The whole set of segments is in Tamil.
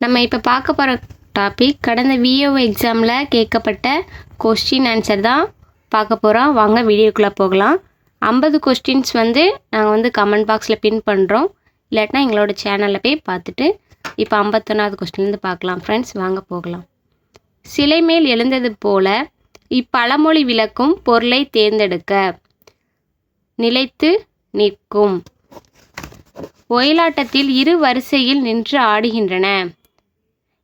நம்ம இப்போ பார்க்க போகிற டாபிக் கடந்த விஓ எக்ஸாமில் கேட்கப்பட்ட கொஸ்டின் ஆன்சர் தான் பார்க்க போகிறோம். வாங்க வீடியோக்குள்ளே போகலாம். 50 கொஸ்டின்ஸ் நாங்கள் கமெண்ட் பாக்ஸில் பின் பண்ணுறோம். இல்லாட்டினா எங்களோட சேனலில் போய் பார்த்துட்டு இப்போ 51வது கொஸ்டின்லேருந்து பார்க்கலாம். ஃப்ரெண்ட்ஸ் வாங்க போகலாம். சிலை மேல் எழுந்தது போல இப்பழமொழி விளக்கும் பொருளை தேர்ந்தெடுக்க. நிலைத்து நிற்கும். ஒயிலாட்டத்தில் இரு வரிசையில் நின்று ஆடுகின்றன.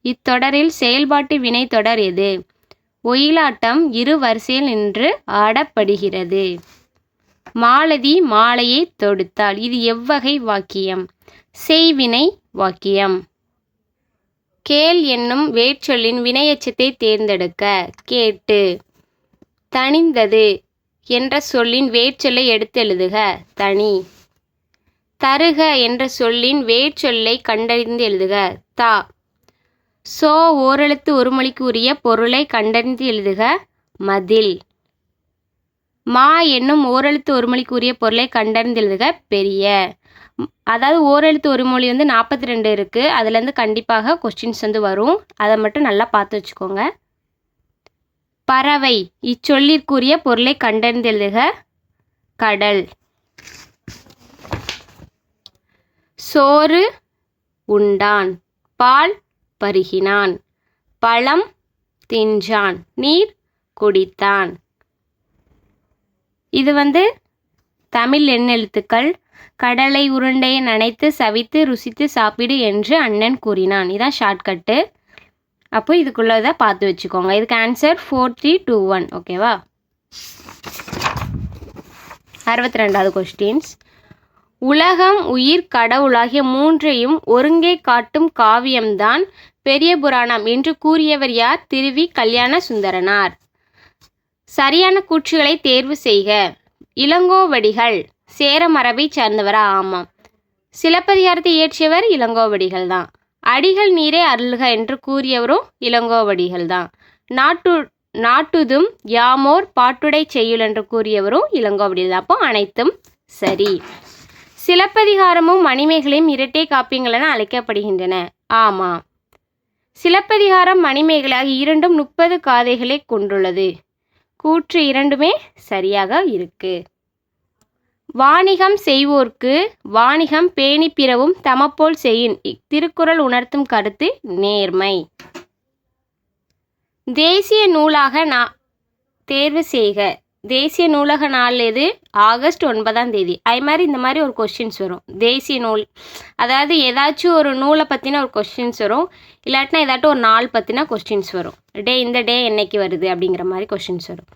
இத்தொடரில் செயல்பாட்டு வினை தொடர் எது? ஒயிலாட்டம் இரு வரிசையில் நின்று ஆடப்படுகிறது. மாலதி மாலையை தொடுத்தாள். இது எவ்வகை வாக்கியம்? செய்வினை வாக்கியம். கேள் என்னும் வேர்ச்சொல்லின் வினையெச்சத்தை தேர்ந்தெடுக்க. கேட்டு. தணிந்தது என்ற சொல்லின் வேர்ச்சொல்லை எடுத்து எழுதுக. தனி. தருக என்ற சொல்லின் வேர்ச்சொல்லை கண்டறிந்து எழுதுக. தா. சோ ஓரெழுத்து ஒரு மொழிக்கு உரிய பொருளை கண்டறிந்து எழுதுக. மதில். மா என்னும் ஓரெழுத்து ஒரு மொழிக்கு உரிய பொருளை கண்டறிந்து எழுதுக. பெரிய. அதாவது ஓரெழுத்து ஒரு மொழி 42 இருக்குது. அதுலேருந்து கண்டிப்பாக கொஸ்டின்ஸ் வரும். அதை மட்டும் நல்லா பார்த்து வச்சுக்கோங்க. பறவை இச்சொல்லிற்குரிய பொருளை கண்டறிந்து எழுதுக. கடல். சோறு உண்டான். பால் பருகினான். பழம் தின்றான். நீர் குடித்தான். இது தமிழ் எண்ணெழுத்துக்கள். கடலை உருண்டையை நனைத்து சவித்து ருசித்து சாப்பிடு என்று அண்ணன் கூறினான். இதான் ஷார்ட்கட்டு. அப்போ இதுக்குள்ளதை பார்த்து வச்சுக்கோங்க. இதுக்கு ஆன்சர் 4, 3, 2, 1. ஓகேவா? 62வது கொஸ்டின்ஸ். உலகம் உயிர் கடவுளாகிய மூன்றையும் ஒருங்கே காட்டும் காவியம்தான் பெரிய புராணம் என்று கூறியவர் யார்? திருவி கல்யாண சுந்தரனார். சரியான கூற்றுகளை தேர்வு செய்க. இளங்கோவடிகள் சேர மரபை சார்ந்தவரா? ஆமாம். சிலப்பதிகாரத்தை இயற்றியவர் இளங்கோவடிகள் தான். அடிகள் நீரே அருள்க என்று கூறியவரும் இளங்கோவடிகள் தான். நாட்டுதும் யாமோர் பாட்டுடை செய்யுள் என்று கூறியவரும் இளங்கோவடிகள் தான். அப்போ அனைத்தும் சரி. சிலப்பதிகாரமும் மணிமேகலையும் இரட்டை காப்பியங்கள் என அழைக்கப்படுகின்றன. ஆமாம். சிலப்பதிகாரம் மணிமேகலை ஆகிய இரண்டும் 30 காதைகளை கொண்டுள்ளது. கூற்று இரண்டுமே சரியாக இருக்கு. வாணிகம் செய்வோர்க்கு வாணிகம் பேணி பிறவும் தமப்போல் செய்யின். திருக்குறள் உணர்த்தும் கருத்து நேர்மை. தேசிய நூலாக தேர்வு செய்க. தேசிய நூலக நாள் எது? ஆகஸ்ட் 9ஆம் தேதி. அது மாதிரி இந்த மாதிரி ஒரு கொஸ்டின்ஸ் வரும். தேசிய நூல் அதாவது ஏதாச்சும் ஒரு நூலை பற்றின ஒரு கொஸ்டின்ஸ் வரும். இல்லாட்டினா ஏதாட்டும் ஒரு நாள் பற்றின கொஸ்டின்ஸ் வரும். இந்த டே என்னைக்கு வருது அப்படிங்கிற மாதிரி கொஸ்டின்ஸ் வரும்.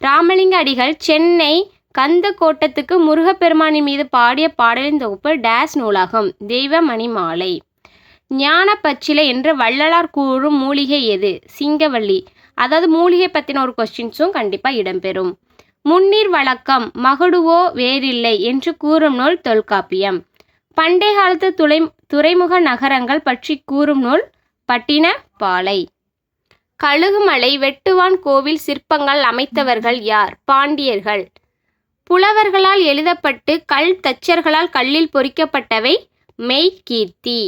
ராமலிங்க அடிகள் சென்னை கந்த கோட்டத்துக்கு முருகப்பெருமானின் மீது பாடிய பாடலின் தொகுப்பு டேஸ் நூலாகும். தெய்வ மணிமாலை. ஞான பச்சிலை என்று வள்ளலார் கூறும் மூலிகை எது? சிங்கவள்ளி. அதாவது மூலிகை பற்றின ஒரு கொஸ்டின்ஸும் கண்டிப்பாக இடம்பெறும். முன்னீர் வழக்கம் மகுடுவோ வேறில்லை என்று கூறும் நூல் தொல்காப்பியம். பண்டை காலத்து துறைமுக நகரங்கள் பற்றி கூறும் நூல் பட்டினப்பாலை. கழுகுமலை வெட்டுவான் கோவில் சிற்பங்கள் அமைத்தவர்கள் யார்? பாண்டியர்கள். புலவர்களால் எழுதப்பட்டு கல் தச்சர்களால் கல்லில் பொறிக்கப்பட்டவை மெய்கீர்த்தி.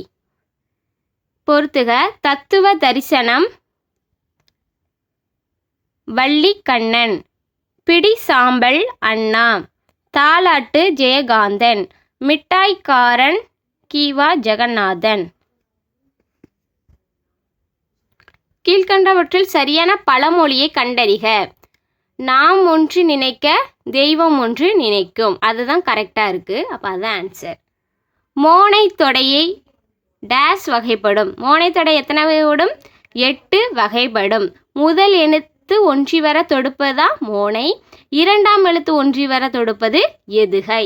பொறுத்துக. தத்துவ தரிசனம் வள்ளிக்கண்ணன். பிடி சாம்பல் அண்ணா. தாலாட்டு ஜெயகாந்தன். மிட்டாய்க்காரன் கீவா ஜெகநாதன். கீழ்கண்டவற்றில் சரியான பழமொழியை கண்டறிக. நாம் ஒன்று நினைக்க தெய்வம் ஒன்று நினைக்கும். அதுதான் கரெக்டாக இருக்குது. அப்போ அதுதான் ஆன்சர். மோனை தொடையை டேஸ் வகைப்படும். மோனை தொடை எத்தனை வகைப்படும்? 8 வகைப்படும். முதல் எழுத்து ஒன்றி வர தொடுப்பதுதான் மோனை. இரண்டாம் எழுத்து ஒன்றி வர தொடுப்பது எதுகை.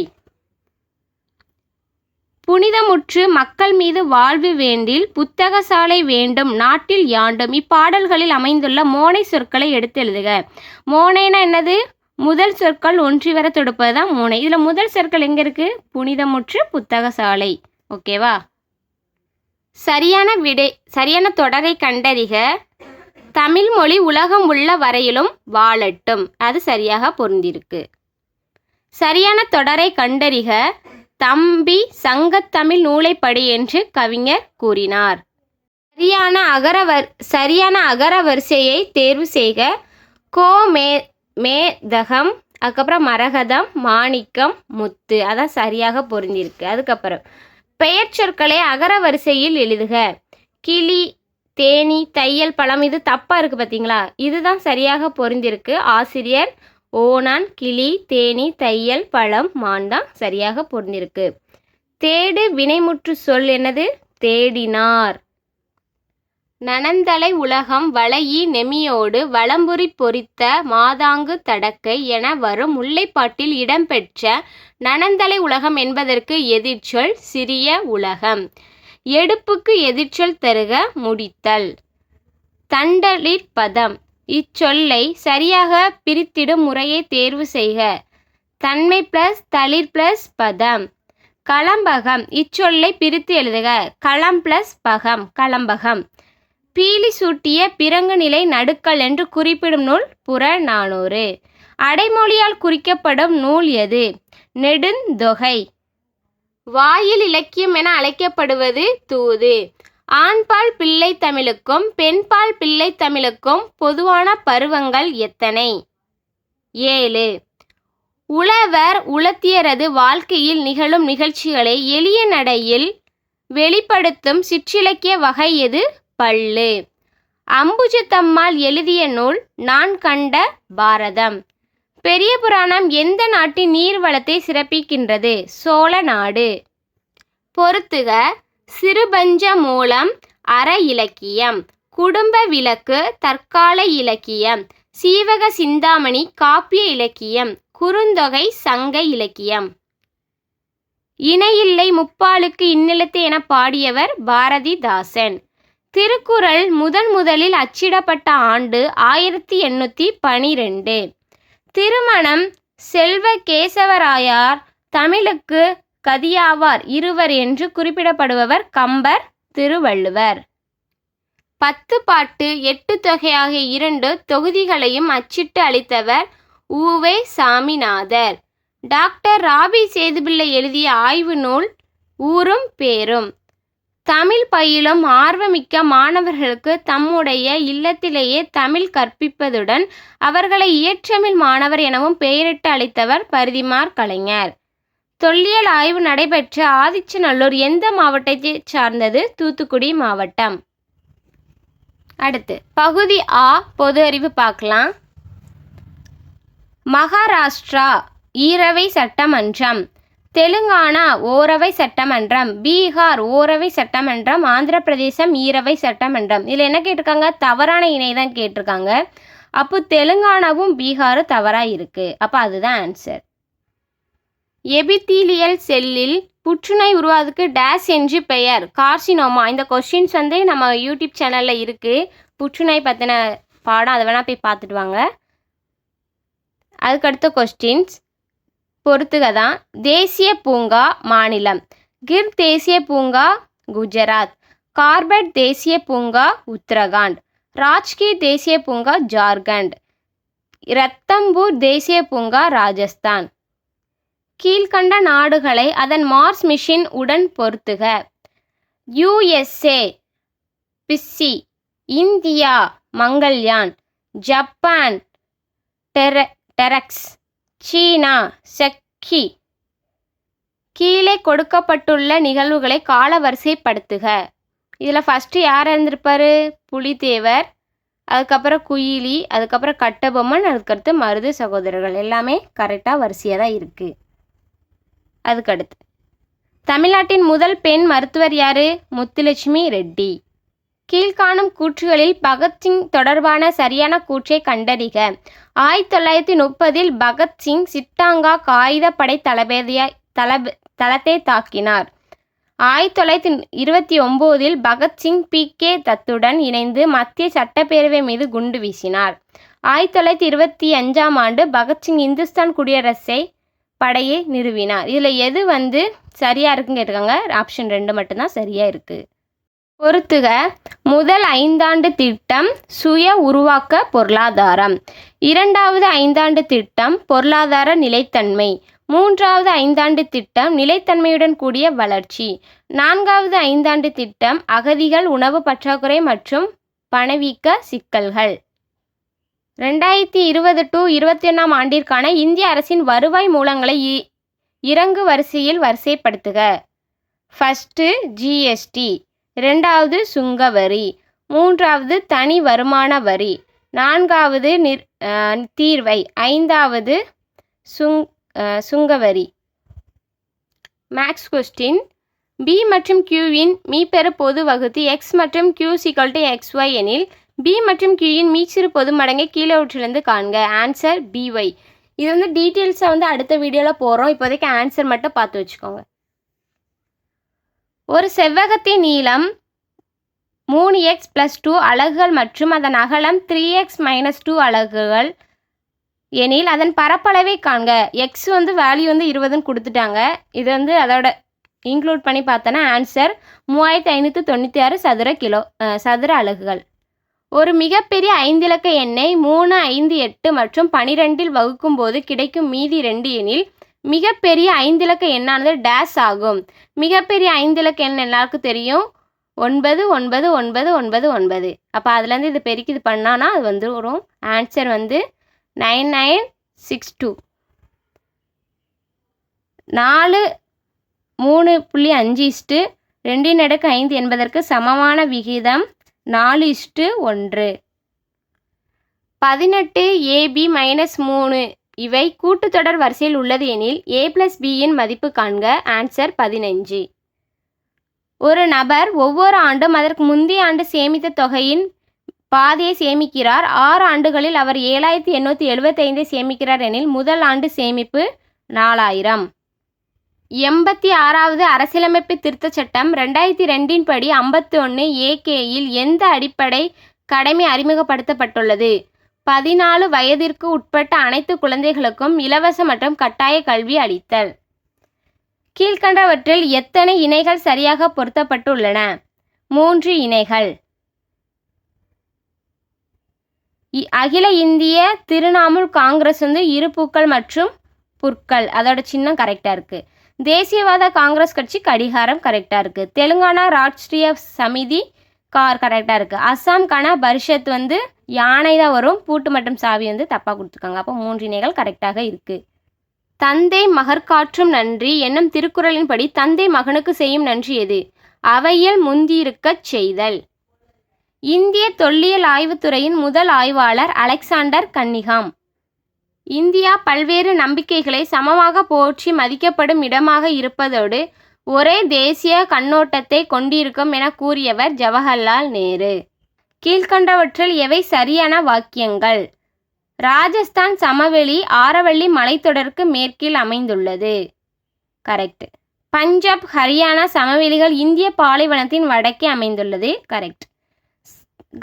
புனிதமுற்று மக்கள் மீது வாழ்வு வேண்டில் புத்தக சாலை வேண்டும் நாட்டில் யாண்டும். இப்பாடல்களில் அமைந்துள்ள மோனை சொற்களை எடுத்து எழுதுக. மோனைனா என்னது? முதல் சொற்கள் ஒன்றி வர தொடுப்பது தான் மோனை. இதில் முதல் சொற்கள் எங்கே இருக்குது? புனிதமுற்று புத்தக சாலை. ஓகேவா? சரியான தொடரை கண்டறிக. தமிழ் மொழி உலகம் உள்ள வரையிலும் வாழட்டும். அது சரியாக பொருந்திருக்கு. சரியான தொடரை கண்டறிக. தம்பி சங்கத்தமிழ் நூலைப்படி என்று கவிஞர் கூறினார். சரியான அகர வரிசையை தேர்வு செய்க. கோ மேதகம், அதுக்கப்புறம் மரகதம், மாணிக்கம், முத்து. அதான் சரியாக பொருந்திருக்கு. அதுக்கப்புறம் பெயர் சொற்களை அகர வரிசையில் எழுதுக. கிளி, தேனி, தையல், பழம். இது தப்பாக இருக்குது பார்த்தீங்களா? இதுதான் சரியாக பொருந்திருக்கு. ஆசிரியர் ஓணான், கிளி, தேனி, தையல், பழம், மான் தான் சரியாக பொருந்திருக்கு. தேடு வினைமுற்று சொல் என்னது? தேடினார். நனந்தலை உலகம் வளையி நெமியோடு வலம்புரி பொறித்த மாதாங்கு தடக்கை என வரும் முல்லைப்பாட்டில் இடம்பெற்ற நனந்தலை உலகம் என்பதற்கு எதிர்ச்சொல் சிறிய உலகம். எடுப்புக்கு எதிர்ச்சொல் தருக. முடித்தல். தண்டலிற்பதம். இச்சொல்லை சரியாக பிரித்திடும் முறையை தேர்வு செய்க. தன்மை பிளஸ் தளிர் பிளஸ் பதம். களம்பகம். இச்சொல்லை பிரித்து எழுதுக. களம் பிளஸ் பகம், களம்பகம். பீலி சூட்டிய பிறங்கு நிலை நடுக்கல் என்று குறிப்பிடும் நூல் புறநானூறு. அடைமொழியால் குறிக்கப்படும் நூல் எது? நெடுந்தொகை. வாயில் இலக்கியம் என அழைக்கப்படுவது தூது. ஆண்பால் பிள்ளை தமிழுக்கும் பெண்பால் பிள்ளை தமிழுக்கும் பொதுவான பருவங்கள் எத்தனை? 7. உழவர் உலத்தியரது வாழ்க்கையில் நிகழும் நிகழ்ச்சிகளை எளிய நடையில் வெளிப்படுத்தும் சிற்றிலக்கிய வகை எது? பள்ளு. அம்புஜத்தம்மாள் எழுதிய நூல் நான் கண்ட பாரதம். பெரிய புராணம் எந்த நாட்டின் நீர்வளத்தை சிறப்பிக்கின்றது? சோழ நாடு. பொறுத்துக. சிறுபஞ்ச மூலம் அற இலக்கியம், குடும்ப விளக்கு தற்கால இலக்கியம், சீவக சிந்தாமணி காப்பிய இலக்கியம், குறுந்தொகை சங்க இலக்கியம். இணையில்லை முப்பாலுக்கு இந்நிலத்து என பாடியவர் பாரதிதாசன். திருக்குறள் முதலில் அச்சிடப்பட்ட ஆண்டு 1812. திருமணம் செல்வ கேசவராயார் தமிழுக்கு கதியாவார் இருவர் என்று குறிப்பிடப்படுபவர் கம்பர், திருவள்ளுவர். 10 பாட்டு 8 தொகை ஆகிய 2 தொகுதிகளையும் அச்சிட்டு அளித்தவர் உ.வே. சாமிநாதர். டாக்டர் ராபி சேதுபிள்ளை எழுதிய ஆய்வு நூல் ஊரும் பேரும். தமிழ் பயிலும் ஆர்வமிக்க மாணவர்களுக்கு தம்முடைய இல்லத்திலேயே தமிழ் கற்பிப்பதுடன் அவர்களை இயற்றமிழ் மாணவர் எனவும் பெயரிட்டு அளித்தவர் பரிதிமாற் கலைஞர். தொல்லியல் ஆய்வு நடைபெற்ற ஆதிச்சநல்லூர் எந்த மாவட்டத்தை சார்ந்தது? தூத்துக்குடி மாவட்டம். அடுத்து பகுதி ஆ பொது அறிவு பார்க்கலாம். மகாராஷ்டிரா ஈரவை சட்டமன்றம், தெலுங்கானா ஓரவை சட்டமன்றம், பீகார் ஓரவை சட்டமன்றம், ஆந்திர பிரதேசம் ஈரவை சட்டமன்றம். இதில் என்ன கேட்டிருக்காங்க? தவறான இணை தான் கேட்டிருக்காங்க. அப்போ தெலுங்கானாவும் பீகாரும் தவறாக இருக்குது. அப்போ அதுதான் ஆன்சர். எபித்தீலியல் செல்லில் புற்றுநோய் உருவாவதுக்கு டேஸ் என்று பெயர்? கார்சினோமா. இந்த கொஸ்டின்ஸ் நம்ம யூடியூப் சேனலில் இருக்குது. புற்றுநோய் பற்றின பாடம், அதை வேணால் போய் பார்த்துட்டு வாங்க. அதுக்கடுத்த கொஸ்டின்ஸ் பொறுத்துக தான். தேசிய பூங்கா மாநிலம். கிர் தேசிய பூங்கா குஜராத், கார்பெட் தேசிய பூங்கா உத்தரகாண்ட், ராஜ்கீர் தேசிய பூங்கா ஜார்க்கண்ட், ரத்தம்பூர் தேசிய பூங்கா ராஜஸ்தான். கீழ்கண்ட நாடுகளை அதன் மார்ஸ் மிஷின் உடன் பொறுத்துக. USA busy, India Mangalyaan, Japan டெரக்ஸ், சீனா செக்கி. கீழே கொடுக்கப்பட்டுள்ள நிகழ்வுகளை காலவரிசைப்படுத்துக. இதில் ஃபஸ்ட்டு யார் இருந்திருப்பார்? புலித்தேவர், அதுக்கப்புறம் குயிலி, அதுக்கப்புறம் கட்டபொம்மன், அதுக்கடுத்து மருது சகோதரர்கள். எல்லாமே கரெக்டாக வரிசையாக தான் இருக்குது. அதுக்கடுத்து தமிழ்நாட்டின் முதல் பெண் மருத்துவர் யார்? முத்துலட்சுமி ரெட்டி. கீழ்காணும் கூற்றுகளில் பகத்சிங் தொடர்பான சரியான கூற்றை கண்டறிக. 1930 பகத்சிங் சிட்டாங்கா காகிதப்படை தளத்தை தாக்கினார். 1929 பகத்சிங் PK தத்துடன் இணைந்து மத்திய சட்டப்பேரவை மீது குண்டு வீசினார். 1925ஆம் ஆண்டு பகத்சிங் இந்துஸ்தான் குடியரசை படையை நிறுவினார். இதில் எது சரியாக இருக்குன்னு கேட்டிருக்காங்க. ஆப்ஷன் 2 மட்டும்தான் சரியாக இருக்குது. பொறுத்துக. முதல் 5 ஆண்டு திட்டம் சுய உருவாக்க பொருளாதாரம், 2வது 5 ஆண்டு திட்டம் பொருளாதார நிலைத்தன்மை, மூன்றாவது ஐந்தாண்டு திட்டம் நிலைத்தன்மையுடன் கூடிய வளர்ச்சி. நான்காவது ஐந்தாண்டு திட்டம் அகதிகள், உணவு பற்றாக்குறை மற்றும் பணவீக்க சிக்கல்கள். 2020 to 21 ஆண்டிற்கான இந்திய அரசின் வருவாய் மூலங்களை இறங்கு வரிசையில் வரிசைப்படுத்துக. ஃபர்ஸ்ட்டு ஜிஎஸ்டி, இரண்டாவது சுங்கவரி, மூன்றாவது தனி வருமான வரி, நான்காவது தீர்வை, ஐந்தாவது சுங்கவரி. Maths question. பி மற்றும் கியூவின் மீப்பெரு பொது வகுத்து எக்ஸ் மற்றும் கியூ xy எனில் பி மற்றும் கியூயின் மீச்சிறு பொது மடங்கை கீழே ஒற்றிலிருந்து காண்க. Answer BY. இது வந்து டீட்டெயில்ஸாக அடுத்த வீடியோவில் போகிறோம். இப்போதைக்கு ஆன்சர் மட்டும் பார்த்து வச்சுக்கோங்க. ஒரு செவ்வகத்தின் நீளம் 3x+2 அலகுகள் மற்றும் அதன் அகலம் 3x-2 அலகுகள் எனில் அதன் பரப்பளவை காண்க. எக்ஸ் வேல்யூ 20ன்னு கொடுத்துட்டாங்க. இது அதோட இன்க்ளூட் பண்ணி பார்த்தோன்னா ஆன்சர் 3596 சதுர அலகுகள். ஒரு மிகப்பெரிய 5 இலக்க எண்ணை 3, 5, 8 மற்றும் 12 வகுக்கும் போது கிடைக்கும் மீதி 2 எனில் மிகப்பெரிய 5 இலக்க எண்ணானது டேஸ் ஆகும். மிகப்பெரிய 5 இலக்க எண் எல்லாருக்கும் தெரியும் 99999. அப்போ அதுலேருந்து இது பெருக்கி இது பண்ணானா அது வரும். ஆன்சர் 9962. 4 3.5 2/5 என்பதற்கு சமமான விகிதம் 4:1. 18 AB-3 இவை கூட்டுத்தொடர் வரிசையில் உள்ளது எனில் A+Bயின் மதிப்பு காண்க. ஆன்சர் 15. ஒரு நபர் ஒவ்வொரு ஆண்டும் அதற்கு முந்தைய ஆண்டு சேமித்த தொகையின் பாதியை சேமிக்கிறார். 6 ஆண்டுகளில் அவர் 7875 சேமிக்கிறார் எனில் முதல் ஆண்டு சேமிப்பு 4000. 86வது அரசியலமைப்பு திருத்தச் சட்டம் 2002 படி 51 AK-யில் எந்த அடிப்படை கடமை அறிமுகப்படுத்தப்பட்டுள்ளது? 14 வயதிற்கு உட்பட்ட அனைத்து குழந்தைகளுக்கும் இலவச மற்றும் கட்டாய கல்வி அளித்தல். கீழ்கண்டவற்றில் எத்தனை இணைகள் சரியாக பொருத்தப்பட்டுள்ளன? 3 இணைகள். அகில இந்திய திரிணாமுல் காங்கிரஸ் இரு பூக்கள் மற்றும் புற்கள், அதோட சின்னம் கரெக்டாக இருக்குது. தேசியவாத காங்கிரஸ் கட்சி கடிகாரம் கரெக்டாக இருக்குது. தெலுங்கானா ராஷ்ட்ரிய சமிதி கார் கரெக்டாக இருக்குது. அஸ்ஸாம் கன பரிஷத் யானை தான் வரும். பூட்டு மற்றும் சாவி தப்பாக கொடுத்துருக்காங்க. அப்போ 3 இணைகள் கரெக்டாக இருக்குது. தந்தை மகற்காற்றும் நன்றி என்னும் திருக்குறளின்படி தந்தை மகனுக்கு செய்யும் நன்றி எது? அவையில் முந்தியிருக்கச் செய்தல். இந்திய தொல்லியல் ஆய்வுத்துறையின் முதல் ஆய்வாளர் அலெக்சாண்டர் கன்னிங்ஹாம். இந்தியா பல்வேறு நம்பிக்கைகளை சமமாக போற்றி மதிக்கப்படும் இடமாக இருப்பதோடு ஒரே தேசிய கண்ணோட்டத்தை கொண்டிருக்கும் என கூறியவர் ஜவஹர்லால் நேரு. கீழ்கண்டவற்றில் எவை சரியான வாக்கியங்கள்? ராஜஸ்தான் சமவெளி ஆரவல்லி மலைத்தொடருக்கு மேற்கில் அமைந்துள்ளது. கரெக்ட். பஞ்சாப் ஹரியானா சமவெளிகள் இந்திய பாலைவனத்தின் வடக்கே அமைந்துள்ளது. கரெக்ட்.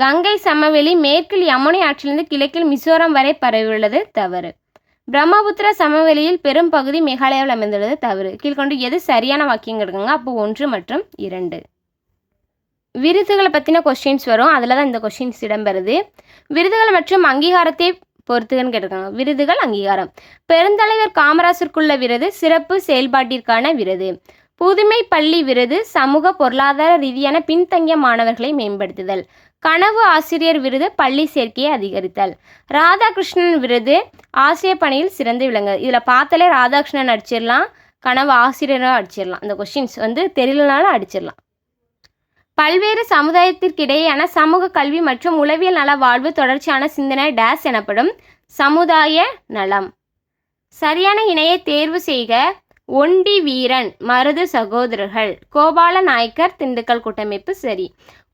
கங்கை சமவெளி மேற்கில் யமுனை ஆற்றிலிருந்து கிழக்கில் மிசோரம் வரை பரவியுள்ளது. தவறு. பிரம்மபுத்திர சமவெளியில் பெரும் பகுதி மேகாலயாவில் அமைந்துள்ளது. தவறு. கீழ்கொண்டு எது சரியான வாக்கியங்கள் இருக்குங்க? அப்போ 1 மற்றும் 2. விருதுகளை பற்றின கொஸ்டின்ஸ் வரும். அதில் தான் இந்த கொஸ்டின்ஸ் இடம்பெறுது. விருதுகள் மற்றும் அங்கீகாரத்தை பொறுத்துன்னு கேட்டிருக்காங்க. விருதுகள், அங்கீகாரம். பெருந்தலைவர் காமராசருக்குள்ள விருது சிறப்பு செயல்பாட்டிற்கான விருது. புதுமை பள்ளி விருது சமூக பொருளாதார ரீதியான பின்தங்கிய மாணவர்களை மேம்படுத்துதல். கனவு ஆசிரியர் விருது பள்ளி சேர்க்கையை அதிகரித்தல். ராதாகிருஷ்ணன் விருது ஆசிரியர் பணியில் சிறந்து விளங்கு. இதில் பார்த்தாலே ராதாகிருஷ்ணன் அடிச்சிடலாம், கனவு ஆசிரியராக அடிச்சிடலாம். இந்த கொஸ்டின்ஸ் தெரியலனாலும் அடிச்சிடலாம். பல்வேறு சமுதாயத்திற்கிடையேயான சமூக கல்வி மற்றும் உளவியல் நல வாழ்வு தொடர்ச்சியான சிந்தனை டேஸ் எனப்படும் சமுதாய நலம். சரியான இணையை தேர்வு செய்க. ஒண்டி வீரன் மருது சகோதரர்கள். கோபால நாயக்கர் திண்டுக்கல் கூட்டமைப்பு சரி.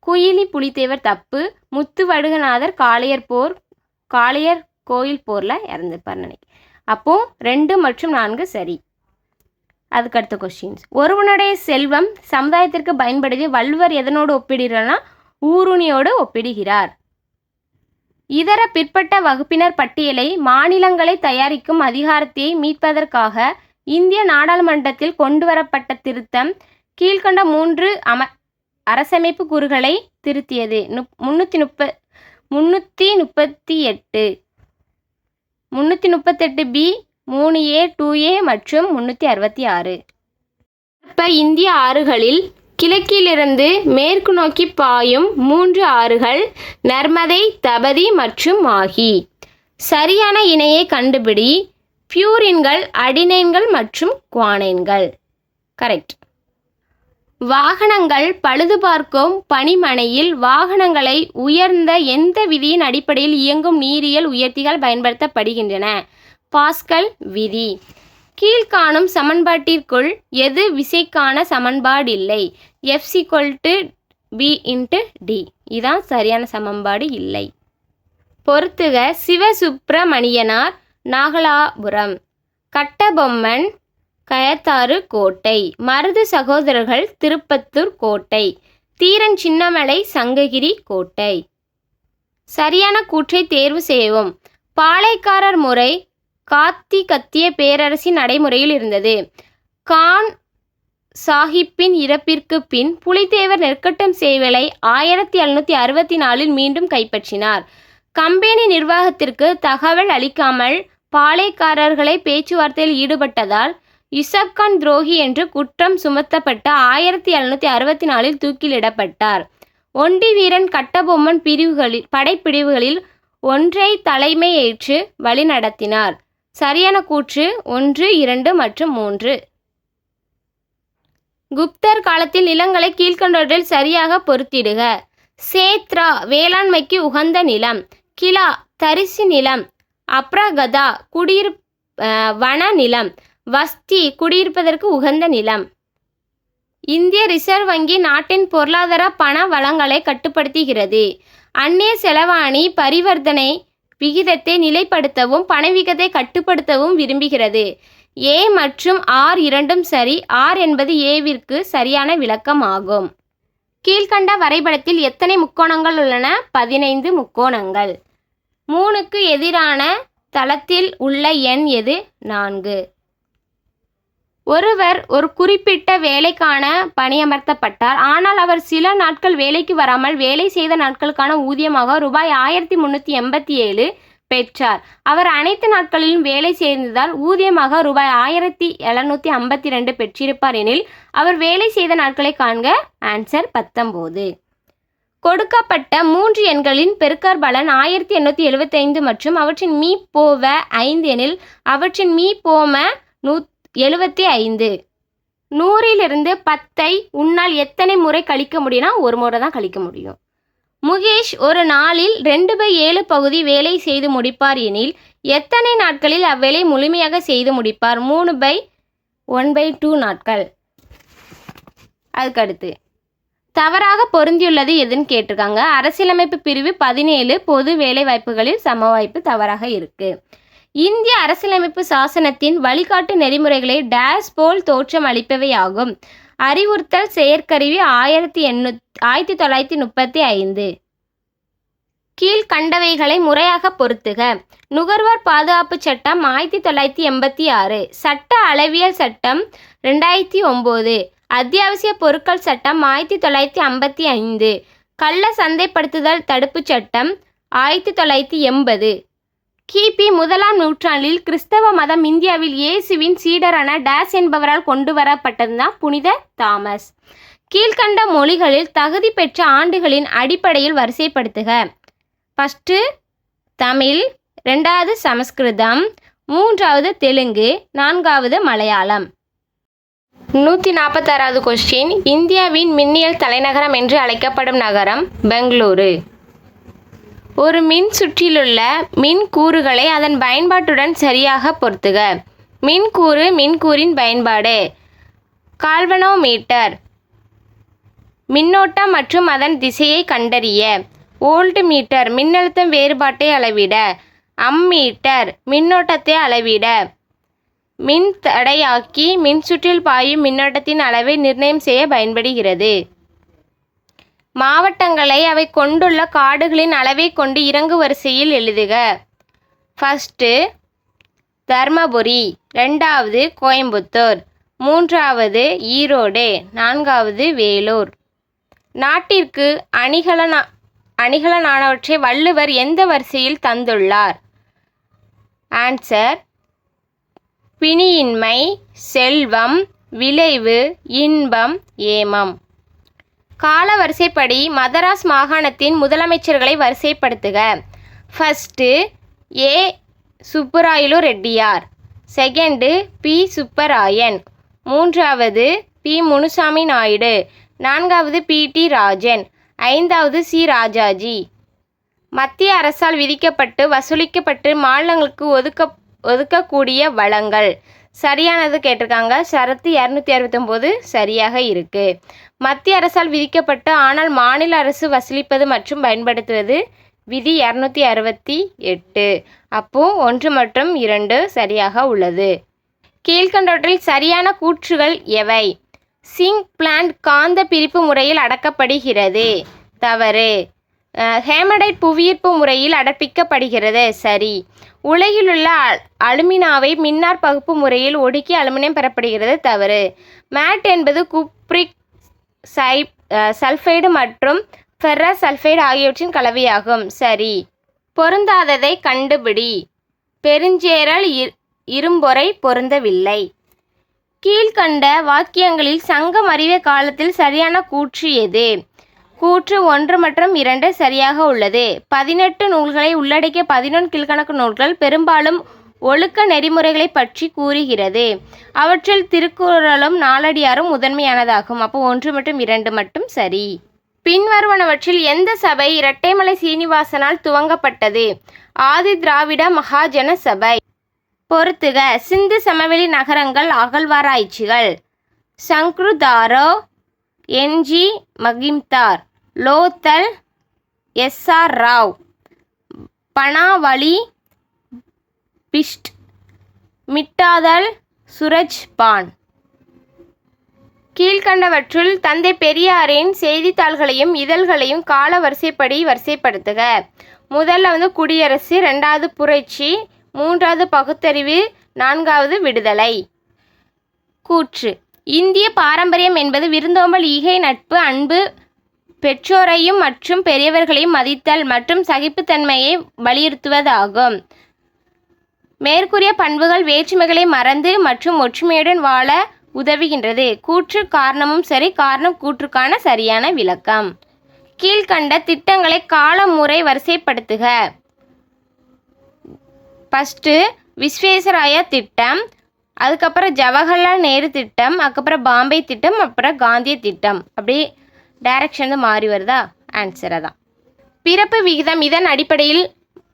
குயிலி புலித்தேவர் தப்பு. முத்து வடுகநாதர் காளையர் கோயில் போரில் இறந்துப்பார் நினைக்கிறேன். அப்போ 2 மற்றும் 4 சரி. அதுக்கடுத்த கொஸ்டின்ஸ். ஒருவனுடைய செல்வம் சமுதாயத்திற்கு பயன்படுத்தி வள்ளுவர் எதனோடு ஒப்பிடுகிறார்னா ஊருணியோடு ஒப்பிடுகிறார். இதர பிற்பட்ட வகுப்பினர் பட்டியலை மாநிலங்களை தயாரிக்கும் அதிகாரத்தை மீட்பதற்காக இந்திய நாடாளுமன்றத்தில் கொண்டுவரப்பட்ட திருத்தம் கீழ்கண்ட 3 அரசமைப்பு கூறுகளை திருத்தியது. 338 338B 3A 2A மற்றும் 366. இப்போ இந்திய ஆறுகளில் கிழக்கிலிருந்து மேற்கு நோக்கி பாயும் 3 ஆறுகள் நர்மதை, தபதி மற்றும் மாகி. சரியான இணையை கண்டுபிடி. பியூரின்கள், அடினைன்கள் மற்றும் குவானைன்கள். கரெக்ட். வாகனங்கள் பழுதுபார்க்கும் பணிமனையில் வாகனங்களை உயர்ந்த எந்த விதியின் அடிப்படையில் இயங்கும் நீரியல் உயர்த்திகள் பயன்படுத்தப்படுகின்றன? பாஸ்கல் விதி. கீழ்காணும் சமன்பாட்டிற்குள் எது விசைக்கான சமன்பாடில்லை? F = B × D. இதான் சரியான சமன்பாடு இல்லை. பொறுத்துக. சிவசுப்பிரமணியனார் நாகலாபுரம், கட்டபொம்மன் கயத்தாறு கோட்டை, மருது சகோதரர்கள் திருப்பத்தூர் கோட்டை, தீரன் சின்னமலை சங்ககிரி கோட்டை. சரியான கூற்றை தேர்வு செய்யவும். பாளையக்காரர் முறை காத்திகத்திய பேரரசின் நடைமுறையில் இருந்தது. கான் சாஹிப்பின் இறப்பிற்கு பின் புலித்தேவர் நெற்கட்டம் சேவலை 1764 மீண்டும் கைப்பற்றினார். கம்பெனி நிர்வாகத்திற்கு தகவல் அளிக்காமல் பாளையக்காரர்களை பேச்சுவார்த்தையில் ஈடுபட்டதால் யூசப்கான் துரோகி என்று குற்றம் சுமத்தப்பட்ட 1764 தூக்கிலிடப்பட்டார். ஒண்டி வீரன் கட்டபொம்மன் படைப்பிரிவுகளில் ஒன்றை தலைமை ஏற்று வழிநடத்தினார். சரியான கூற்று 1, 2 மற்றும் 3. குப்தர் காலத்தில் நிலங்களை கீழ்கண்டவற்றில் சரியாக பொருத்திடுக. சேத்ரா வேளாண்மைக்கு உகந்த நிலம், கிலா தரிசு நிலம், அப்ரகதா வன நிலம், வஸ்தி குடியிருப்பதற்கு உகந்த நிலம். இந்திய ரிசர்வ் வங்கி நாட்டின் பொருளாதார பண வளங்களை கட்டுப்படுத்துகிறது. அந்நிய செலவாணி பரிவர்த்தனை விகிதத்தை நிலைப்படுத்தவும் பணவீக்கத்தை கட்டுப்படுத்தவும் விரும்புகிறது. A மற்றும் R இரண்டும் சரி. R என்பது Aவிற்கு சரியான விளக்கம் ஆகும். கீழ்கண்ட வரைபடத்தில் எத்தனை முக்கோணங்கள் உள்ளன? 15 முக்கோணங்கள். 3க்கு எதிரான தளத்தில் உள்ள எண் எது? 4. ஒருவர் ஒரு குறிப்பிட்ட வேலைக்கான பணியமர்த்தப்பட்டார். ஆனால் அவர் சில நாட்கள் வேலைக்கு வராமல் வேலை செய்த நாட்களுக்கான ஊதியமாக ரூபாய் 1387 பெற்றார். அவர் அனைத்து நாட்களிலும் வேலை செய்ததால் ஊதியமாக ரூபாய் 1752 பெற்றிருப்பார் எனில் அவர் வேலை செய்த நாட்களை காண்க. ஆன்சர் 19. கொடுக்கப்பட்ட 3 எண்களின் பெருக்கற்பலன் 1875 மற்றும் அவற்றின் மீ போவ 5 எனில் அவற்றின் மீ போம 75. 100லிருந்து 10ஐ உன்னால் எத்தனை முறை கழிக்க முடியும்னா ஒரு முறை தான் கழிக்க முடியும். முகேஷ் ஒரு நாளில் 2/7 பகுதி வேலை செய்து முடிப்பார் எனில் எத்தனை நாட்களில் அவ்வேலை முழுமையாக செய்து முடிப்பார்? 3/1/2 நாட்கள். அதுக்கடுத்து தவறாக பொருந்தியுள்ளது எதுன்னு கேட்டிருக்காங்க. அரசியலமைப்பு பிரிவு 17 பொது வேலை வாய்ப்புகளில் சம வாய்ப்பு தவறாக இருக்கு. இந்திய அரசியலமைப்பு சாசனத்தின் வழிகாட்டு நெறிமுறைகளை டேஸ் போல் தோற்றம் அளிப்பவை ஆகும். அறிவுறுத்தல் செயற்கருவி 1935. கீழ்கண்டவைகளை முறையாக பொருத்துக. நுகர்வோர் பாதுகாப்பு சட்டம் 1986, சட்ட அளவியல் சட்டம் 2009, அத்தியாவசிய பொருட்கள் சட்டம் 1955, கள்ள சந்தைப்படுத்துதல் தடுப்பு சட்டம் 1980. கிபி 1ஆம் நூற்றாண்டில் கிறிஸ்தவ மதம் இந்தியாவில் இயேசுவின் சீடரான டேஸ் என்பவரால் கொண்டு வரப்பட்டதுதான் புனித தாமஸ். கீழ்கண்ட மொழிகளில் தகுதி பெற்ற ஆண்டுகளின் அடிப்படையில் வரிசைப்படுத்துக. ஃபஸ்ட்டு தமிழ், 2வது சமஸ்கிருதம், 3வது தெலுங்கு, 4வது மலையாளம். 146வது கொஸ்டின். இந்தியாவின் மின்னியல் தலைநகரம் என்று அழைக்கப்படும் நகரம் பெங்களூரு. ஒரு மின் சுற்றிலுள்ள மின் கூறுகளை அதன் பயன்பாட்டுடன் சரியாக பொருத்துக. மின்கூறு, மின்கூறின் பயன்பாடு. கால்வனோமீட்டர் மின்னோட்டம் மற்றும் அதன் திசையை கண்டறிய. வோல்ட் மீட்டர் மின்னழுத்தம் வேறுபாட்டை அளவிட. அம்மீட்டர் மின்னோட்டத்தை அளவிட. மின் தடையாக்கி மின்சுற்றில் பாயும் மின்னோட்டத்தின் அளவை நிர்ணயம் செய்ய பயன்படுகிறது. மாவட்டங்களை அவை கொண்டுள்ள காடுகளின் அளவை கொண்டு இறங்கு வரிசையில் எழுதுக. ஃபஸ்ட்டு தர்மபுரி, 2வது கோயம்புத்தூர், 3வது ஈரோடு, 4வது வேலூர். நாட்டிற்கு அணிகலனானவற்றை வள்ளுவர் எந்த வரிசையில் தந்துள்ளார்? ஆன்சர் பிணியின்மை, செல்வம், விளைவு, இன்பம், ஏமம். கால வரிசைப்படி மதராஸ் மாகாணத்தின் முதலமைச்சர்களை வரிசைப்படுத்துக. First A Subbarayalu Reddiar, second B Subbarayan, மூன்றாவது பி முனுசாமி நாயுடு, நான்காவது பி.டி. ராஜன், ஐந்தாவது சி ராஜாஜி. மத்திய அரசால் விதிக்கப்பட்டு வசூலிக்கப்பட்டு மாநிலங்களுக்கு ஒதுக்கக்கூடிய வளங்கள். சரியானது கேட்டிருக்காங்க. ஷரத்து 269 சரியாக இருக்குது. மத்திய அரசால் விதிக்கப்பட்டு ஆனால் மாநில அரசு வசூலிப்பது மற்றும் பயன்படுத்துவது விதி 268. அப்போது 1 மற்றும் 2 சரியாக உள்ளது. கீழ்கண்டவற்றில் சரியான கூற்றுகள் எவை? சிங்க் பிளான்ட் காந்த பிரிப்பு முறையில் அடக்கப்படுகிறது. தவறு. ஹேமடைட் புவியீர்ப்பு முறையில் அடப்பிக்கப்படுகிறது. சரி. உலகிலுள்ள அலுமினாவை மின்னார் பகுப்பு முறையில் ஒடுக்கி அலுமினியம் பெறப்படுகிறது. தவறு. மேட் என்பது குப்ரிக் சல்ஃபைடு மற்றும் ஃபெர்ரஸ் சல்ஃபைடு ஆகியவற்றின் கலவையாகும். சரி. பொருந்தாததை கண்டுபிடி. பெருஞ்சேரல் இரும்பொறை பொருந்தவில்லை. கீழ்கண்ட வாக்கியங்களில் சங்கம் அறிவிய காலத்தில் சரியான கூற்று எது? கூற்று 1 மற்றும் 2 சரியாக உள்ளது. 18 நூல்களை உள்ளடக்கிய 11 கீழ்கணக்கு நூல்கள் பெரும்பாலும் ஒழுக்க நெறிமுறைகளை பற்றி கூறுகிறது. அவற்றில் திருக்குறளும் நாலடியாரும் முதன்மையானதாகும். அப்போ 1 மற்றும் 2 மட்டும் சரி. பின்வருவனவற்றில் எந்த சபை இரட்டைமலை சீனிவாசனால் துவங்கப்பட்டது? ஆதி திராவிட மகாஜன சபை. பொறுத்துக. சிந்து சமவெளி நகரங்கள் அகழ்வாராய்ச்சிகள். சங்க்ருதாரோ, என்.ஜி. மகிம்தார், லோத்தல், எஸ்.ஆர். ராவ், பனாவலி, பிஷ்ட், மிட்டாதல், சுரஜ் பான். கீழ்கண்டவற்றுள் தந்தை பெரியாரின் செய்தித்தாள்களையும் இதழ்களையும் கால வரிசைப்படி வரிசைப்படுத்துக. முதல்ல குடியரசு, 2வது புரட்சி, 3வது பகுத்தறிவு, 4வது விடுதலை. கூற்று. இந்திய பாரம்பரியம் என்பது விருந்தோம்பல், ஈகை, நட்பு, அன்பு, பெற்றோரையும் மற்றும் பெரியவர்களையும் மதித்தல் மற்றும் சகிப்புத்தன்மையை வலியுறுத்துவதாகும். மேற்கூறிய பண்புகள் வேற்றுமைகளை மறந்து மற்றும் ஒற்றுமையுடன் வாழ உதவுகின்றது. கூற்று காரணமும் சரி. காரணம் கூற்றுக்கான சரியான விளக்கம். கீழ்கண்ட திட்டங்களை காலமுறை வரிசைப்படுத்துக. ஃபஸ்ட்டு விஸ்வேஸ்வராயா திட்டம், அதுக்கப்புறம் ஜவஹர்லால் நேரு திட்டம், அதுக்கப்புறம் பாம்பே திட்டம், அப்புறம் காந்திய திட்டம். அப்படி டைரக்ஷன் மாறி வருதா? ஆன்சரை தான். பிறப்பு விகிதம் இதன் அடிப்படையில்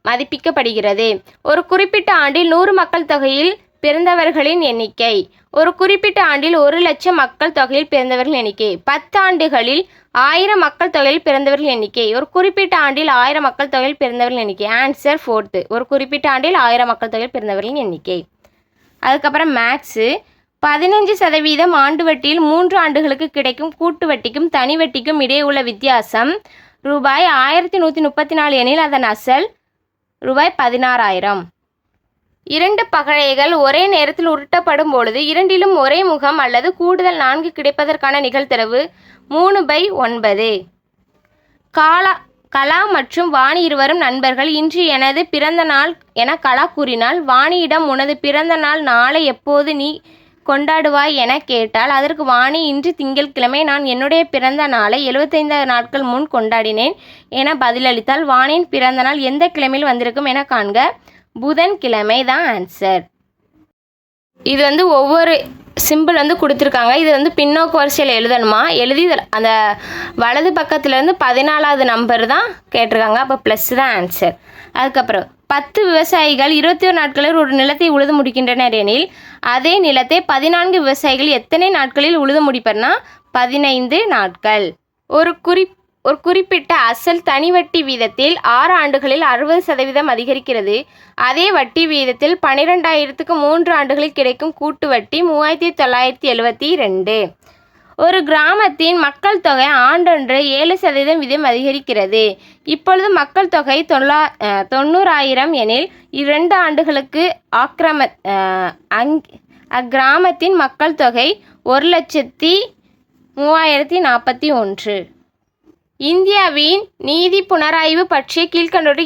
மதிப்பிக்கப்படுகிறது. ஒரு குறிப்பிட்ட ஆண்டில் 100 மக்கள் தொகையில் பிறந்தவர்களின் எண்ணிக்கை. ஒரு குறிப்பிட்ட ஆண்டில் 1,00,000 மக்கள் தொகையில் பிறந்தவர்கள் எண்ணிக்கை. 10 ஆண்டுகளில் 1000 மக்கள் தொகையில் பிறந்தவர்கள் எண்ணிக்கை. ஒரு குறிப்பிட்ட ஆண்டில் 1000 மக்கள் தொகையில் பிறந்தவர்கள் எண்ணிக்கை. Answer 4th. ஒரு குறிப்பிட்ட ஆண்டில் 1000 மக்கள் தொகையில் பிறந்தவர்களின் எண்ணிக்கை. அதுக்கப்புறம் மேக்ஸு. 15% ஆண்டு வட்டியில் 3 ஆண்டுகளுக்கு கிடைக்கும் கூட்டு வட்டிக்கும் தனி வட்டிக்கும் இடையே உள்ள வித்தியாசம் ரூபாய் 1134 எனில் அதன் அசல் ரூபாய் 16,000. 2 பகடைகள் ஒரே நேரத்தில் உருட்டப்படும் பொழுது இரண்டிலும் ஒரே முகம் அல்லது கூடுதல் 4 கிடைப்பதற்கான நிகழ்தகவு 3/9. கலா மற்றும் வாணி இருவரும் நண்பர்கள். இன்று எனது பிறந்த நாள் என கலா கூறினாள். வாணியிடம் உனது பிறந்த நாள் நாளை எப்போது நீ கொண்டாடுவாய் என கேட்டால் அதற்கு வாணி இன்று திங்கட்கிழமை, நான் என்னுடைய பிறந்த நாளை 75 நாட்கள் முன் கொண்டாடினேன் என பதிலளித்தால் வாணியின் பிறந்த நாள் எந்த கிழமையில் வந்திருக்கும் என காண்க. புதன்கிழமை தான் ஆன்சர். இது ஒவ்வொரு சிம்பிள் கொடுத்துருக்காங்க. இது பின்னோக்கு வரிசையில் எழுதணுமா? எழுதி அந்த வலது பக்கத்துலேருந்து 14வது நம்பர் தான் கேட்டிருக்காங்க. அப்போ ப்ளஸ் தான் ஆன்சர். அதுக்கப்புறம் 10 விவசாயிகள் 21 நாட்களில் ஒரு நிலத்தை உழுது முடிக்கின்றனர் எனில் அதே நிலத்தை 14 விவசாயிகள் எத்தனை நாட்களில் உழுது முடிப்பர்னா 15 நாட்கள். ஒரு குறிப்பிட்ட அசல் தனி வட்டி வீதத்தில் 6 ஆண்டுகளில் 60% அதிகரிக்கிறது. அதே வட்டி வீதத்தில் 12,000க்கு 3 ஆண்டுகளில் கிடைக்கும் கூட்டு வட்டி 3,972. ஒரு கிராமத்தின் மக்கள் தொகை ஆண்டொன்று 7% வீதம் அதிகரிக்கிறது. இப்பொழுது மக்கள் தொகை 90,000 எனில் 2 ஆண்டுகளுக்கு அக்கிராமத்தின் மக்கள் தொகை 1,03,041. இந்தியாவின் நீதி புனராய்வு பற்றிய கீழ்கண்டோடு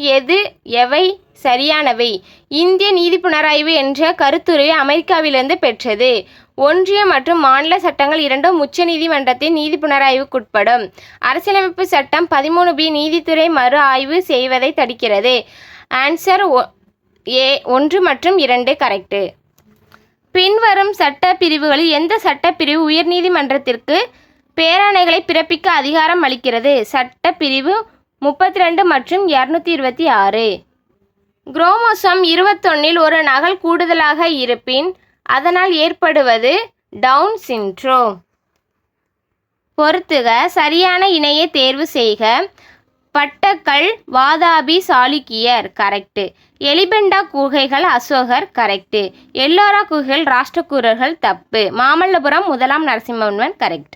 எவை சரியானவை. இந்திய நீதி புனராய்வு என்ற கருத்துருவை அமெரிக்காவிலிருந்து பெற்றது. ஒன்றிய மற்றும் மாநில சட்டங்கள் இரண்டும் உச்ச நீதிமன்றத்தின் நீதி புனராய்வுக்குட்படும். அரசியலமைப்பு சட்டம் 13B நீதித்துறை மறு ஆய்வு செய்வதை தடுக்கிறது. ஆன்சர் A 1 மற்றும் 2 கரெக்டு. பின்வரும் சட்ட பிரிவுகளில் எந்த சட்டப்பிரிவு உயர்நீதிமன்றத்திற்கு பேராணைகளை பிறப்பிக்க அதிகாரம் அளிக்கிறது? சட்டப்பிரிவு 32 மற்றும் 226. குரோமோசோம் 21 ஒரு நகல் கூடுதலாக இருப்பின் அதனால் ஏற்படுவது டவுன் சிண்ட்ரோம். பொறுத்துக. சரியான இணையை தேர்வு செய்க. பட்டக்கல் வாதாபி சாளுக்கியர் கரெக்டு. எலிபெண்டா குகைகள் அசோகர் கரெக்டு. எல்லோரா குகைகள் ராஷ்டிரகூரர்கள் தப்பு. மாமல்லபுரம் முதலாம் நரசிம்மவர்மன் கரெக்ட்.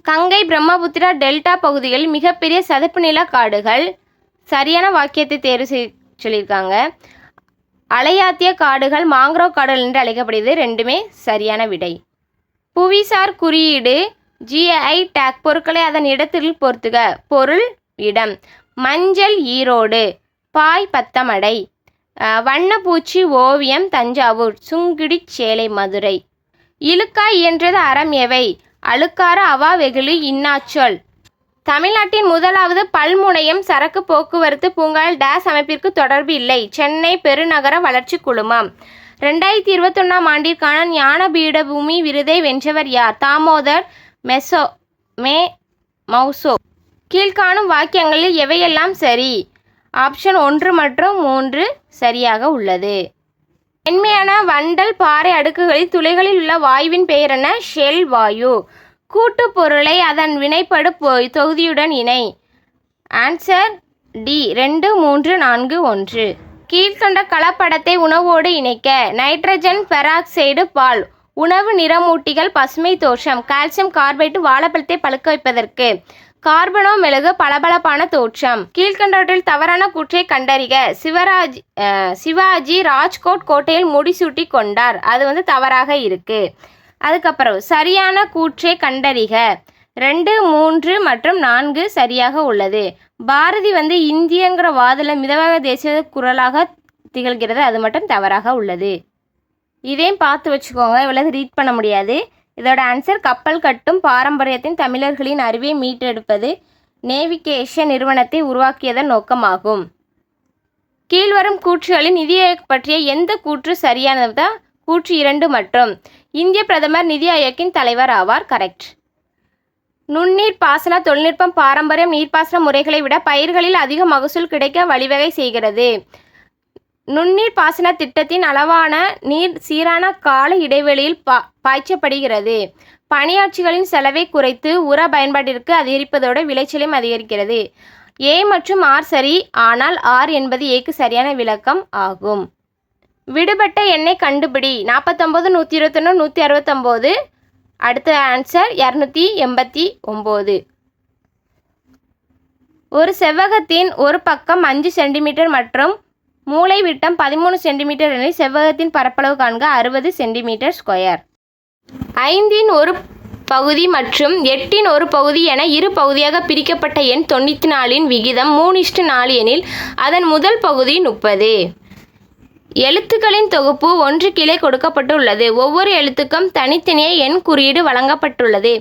கங்கை பிரம்மபுத்திரா டெல்டா பகுதிகளில் மிகப்பெரிய சதுப்பு நில காடுகள். சரியான வாக்கியத்தை தேர்வு சொல்லியிருக்காங்க. அலையாத்திய காடுகள் மாங்க்ரோவ் காடுகள் என்று அழைக்கப்படுகிறது. ரெண்டுமே சரியான விடை. புவிசார் குறியீடு GI டேக் பொருட்களை அதன் இடத்தில் பொறுத்துக. பொருள் இடம். மஞ்சள் ஈரோடு. பாய் பத்தமடை. வண்ணப்பூச்சி ஓவியம் தஞ்சாவூர். சுங்குடி சேலை மதுரை. இழுக்காய் இயன்றது அறம் எவை? அழுக்காறு அவா வெகுளி இன்னாச்சொல். தமிழ்நாட்டின் முதலாவது பல்முனையம் சரக்கு போக்குவரத்து பூங்காவில் டேஸ் அமைப்பிற்கு தொடர்பு இல்லை. சென்னை பெருநகர வளர்ச்சி குழுமம். 2021ஆம் ஆண்டிற்கான ஞானபீட பூமி விருதை வென்றவர் யார்? தாமோதர் மௌசோ. கீழ்காணும் வாக்கியங்களில் எவையெல்லாம் சரி? ஆப்ஷன் 1 மற்றும் 3 சரியாக உள்ளது. மென்மையான வண்டல் பாறை அடுக்குகளில் துளைகளில் உள்ள வாயுவின் பெயர் என்ன? ஷெல் வாயு. கூட்டு பொருளை அதன் வினைப்படு தொகுதியுடன் இணை. Answer D 2, 3, 4, 1. கீழ்கண்ட கலப்படத்தை உணவோடு இணைக்க. நைட்ரஜன் பெராக்சைடு பால். உணவு நிறமூட்டிகள் பசுமை தோற்றம். கால்சியம் கார்பைடு வாழைப்பழத்தை பழுக்க வைப்பதற்கு. கார்பனோ மெழுகு பளபளப்பான தோற்றம். கீழ்கண்டவற்றில் தவறான கூற்றை கண்டறிக. சிவாஜி ராஜ்கோட் கோட்டையில் முடிசூட்டி கொண்டார். அது தவறாக இருக்கு. அதுக்கப்புறம் சரியான கூற்றை கண்டறிக. 2, 3 மற்றும் 4 சரியாக உள்ளது. பாரதி இந்தியங்கிற வாதில் மிதவாக தேசிய குரலாக திகழ்கிறது. அது மட்டும் தவறாக உள்ளது. இதையும் பார்த்து வச்சுக்கோங்க. இவ்வளவு ரீட் பண்ண முடியாது. இதோட ஆன்சர் கப்பல் கட்டும் பாரம்பரியத்தின் தமிழர்களின் அறிவை மீட்டெடுப்பது நேவிகேஷன் நிறுவனத்தை உருவாக்கியதன் நோக்கமாகும். கீழ்வரும் கூற்றுகளில் நிதி ஆயோக் பற்றிய எந்த கூற்று சரியானது? கூற்று 2 மற்றும். இந்திய பிரதமர் நிதி ஆயோக்கின் தலைவர் ஆவார். கரெக்ட். நுண்ணீர் பாசன தொழில்நுட்பம் பாரம்பரியம் நீர்ப்பாசன முறைகளை விட பயிர்களில் அதிக மகசூல் கிடைக்க வழிவகை செய்கிறது. நுண்ணீர் பாசன திட்டத்தின் அளவான நீர் சீரான கால இடைவெளியில் பாய்ச்சப்படுகிறது. பணியாட்சிகளின் செலவை குறைத்து உர பயன்பாட்டிற்கு அதிகரிப்பதோடு விளைச்சலையும் அதிகரிக்கிறது. A மற்றும் R சரி, ஆனால் R என்பது Aக்கு சரியான விளக்கம் ஆகும். விடுபட்ட எண்ணை கண்டுபிடி. 49, 121, 169. அடுத்த ஆன்சர் 289. ஒரு செவ்வகத்தின் ஒரு பக்கம் 5 சென்டிமீட்டர் மற்றும் மூளை விட்டம் 13 சென்டிமீட்டர் எனில் செவ்வகத்தின் பரப்பளவு காண்க. 60 சென்டிமீட்டர் ஸ்கொயர். 5 ஒரு பகுதி மற்றும் 8 ஒரு பகுதி என இரு பகுதியாக பிரிக்கப்பட்ட எண் 94 விகிதம் 3:4 எனில் அதன் முதல் பகுதி 30. எழுத்துக்களின் தொகுப்பு 1 கீழே கொடுக்கப்பட்டுள்ளது. ஒவ்வொரு எழுத்துக்கும் தனித்தனியே எண் குறியீடு வழங்கப்பட்டுள்ளது.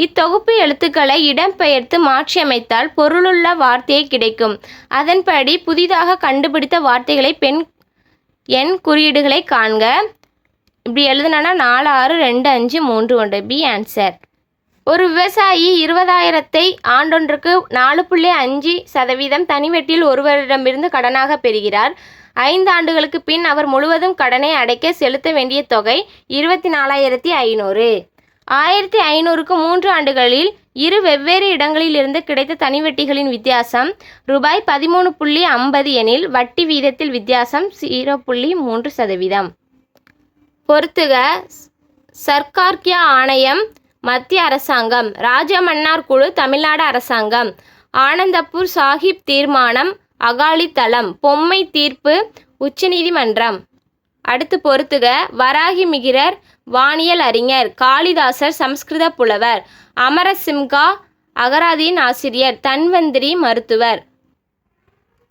இத்தொகுப்பு எழுத்துக்களை இடம்பெயர்த்து மாற்றியமைத்தால் பொருளுள்ள வார்த்தையை கிடைக்கும். அதன்படி புதிதாக கண்டுபிடித்த வார்த்தைகளை எண் குறியீடுகளை காண்க. இப்படி எழுதுனா 4, 6, 2, 5, 3, 1. B answer. ஒரு விவசாயி 20,000ஐ ஆண்டொன்றுக்கு 4.5% தனிவெட்டில் ஒருவரிடமிருந்து கடனாக பெறுகிறார். 5 ஆண்டுகளுக்கு பின் அவர் முழுவதும் கடனை அடைக்க செலுத்த வேண்டிய தொகை 24,500. 1,500க்கு 3 ஆண்டுகளில் இரு வெவ்வேறு இடங்களில் இருந்து கிடைத்த தனிவட்டிகளின் வித்தியாசம் ரூபாய் 13.50 எனில் வட்டி வீதத்தில் வித்தியாசம் 0.3%. பொறுத்துக. சர்க்கார்கியா ஆணையம் மத்திய அரசாங்கம். ராஜமன்னார் குழு தமிழ்நாடு அரசாங்கம். ஆனந்தப்பூர் சாஹிப் தீர்மானம் அகாலி தளம். பொம்மை தீர்ப்பு உச்சநீதிமன்றம். அடுத்து பொறுத்துக. வராகி மிகிரர் வானியல் அறிஞர். காளிதாசர் சமஸ்கிருத புலவர். அமரசிம்ஹா அகராதியின் ஆசிரியர். தன்வந்திரி மருத்துவர்.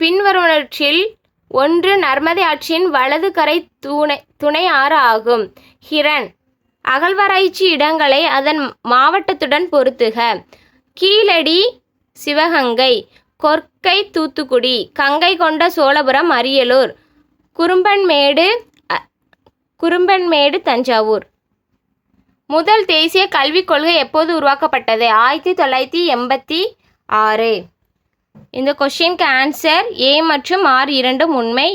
பின்வருவனவற்றில் 1 நர்மதை ஆற்றின் வலது கரை துணை ஆறு ஆகும். ஹிரன். அகழ்வாராய்ச்சி இடங்களை அதன் மாவட்டத்துடன் பொருத்துக. கீழடி சிவகங்கை, கொற்கை தூத்துக்குடி, கங்கை கொண்ட சோழபுரம் அரியலூர், குறும்பன்மேடு தஞ்சாவூர். முதல் தேசிய கல்விக் கொள்கை எப்போது உருவாக்கப்பட்டது? 1986. இந்த கொஸ்டினுக்கு ஆன்சர் ஏ மற்றும் ஆர் இரண்டும் உண்மை.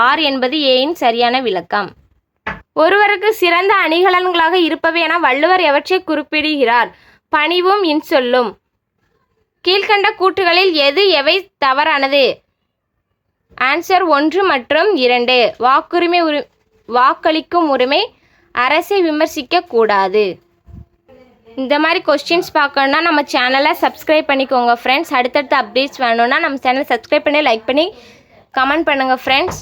ஆர் என்பது ஏயின் சரியான விளக்கம். ஒருவருக்கு சிறந்த அணிகலன்களாக இருப்பவை என வள்ளுவர் எவற்றை குறிப்பிடுகிறார்? பணிவும் இன்சொல்லும். கீழ்கண்ட கூற்றுகளில் எவை தவறானது? ஆன்சர் 1 மற்றும் 2. வாக்களிக்கும் உரிமை, அரசை விமர்சிக்க கூடாது. இந்த மாதிரி கொஸ்டின்ஸ் பார்க்கணுன்னா நம்ம சேனலை சப்ஸ்கிரைப் பண்ணிக்கோங்க ஃப்ரெண்ட்ஸ். அடுத்தடுத்த அப்டேட்ஸ் வேணும்னா நம்ம சேனலை சப்ஸ்கிரைப் பண்ணி லைக் பண்ணி கமெண்ட் பண்ணுங்கள் ஃப்ரெண்ட்ஸ்.